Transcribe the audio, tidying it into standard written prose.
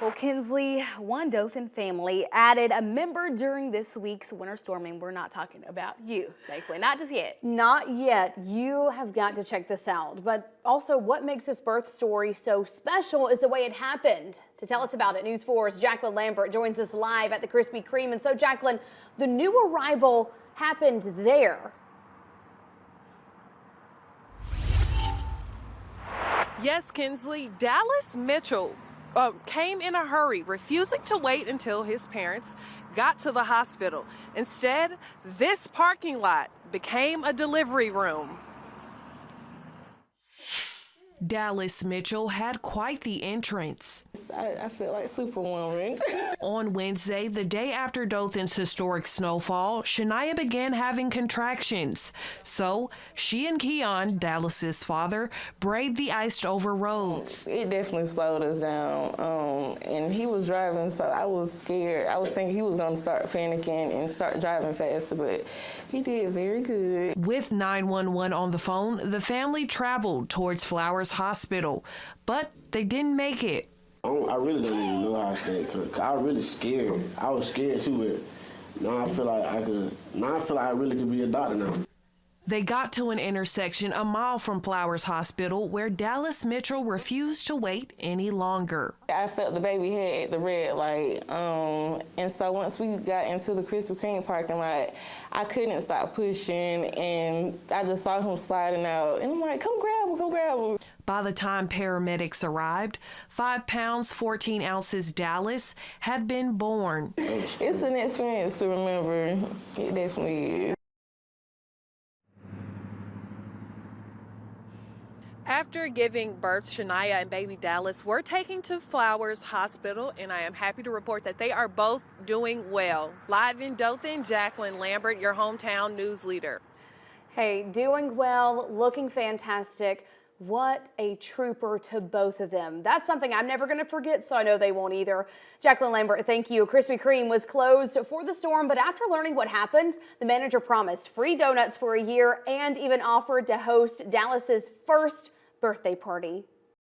Well, Kinsley, one Dothan family added a member during this week's winter storm, and we're not talking about you, thankfully, not just yet. Not yet. You have got to check this out. But also, what makes this birth story so special is the way it happened. To tell us about it, News 4's Jacqueline Lambert joins us live at the Krispy Kreme. And so, Jacqueline, the new arrival happened there. Yes, Kinsley, Dallas Mitchell came in a hurry, refusing to wait until his parents got to the hospital. Instead, this parking lot became a delivery room. Dallas Mitchell had quite the entrance. I feel like Superwoman. On Wednesday, the day after Dothan's historic snowfall, Shania began having contractions. So she and Keon, Dallas's father, braved the iced-over roads. It definitely slowed us down, and he was driving, so I was scared. I was thinking he was going to start panicking and start driving faster, but he did very good. With 911 on the phone, the family traveled towards Flowers Hospital, but they didn't make it. I really don't even know how I stayed, cause I was really scared. I was scared too, but now I feel like I really could be a doctor now. They got to an intersection a mile from Flowers Hospital where Dallas Mitchell refused to wait any longer. I felt the baby head at the red light, and so once we got into the Krispy Kreme parking lot, I couldn't stop pushing, and I just saw him sliding out, and I'm like, come grab him, come grab him. By the time paramedics arrived, 5 pounds, 14 ounces Dallas had been born. It's an experience to remember. It definitely is. After giving birth, Shania and baby Dallas were taken to Flowers Hospital, and I am happy to report that they are both doing well. Live in Dothan, Jacqueline Lambert, your hometown news leader. Hey, doing well, looking fantastic. What a trooper to both of them. That's something I'm never going to forget, so I know they won't either. Jacqueline Lambert, thank you. Krispy Kreme was closed for the storm, but after learning what happened, the manager promised free donuts for a year and even offered to host Dallas's first birthday party.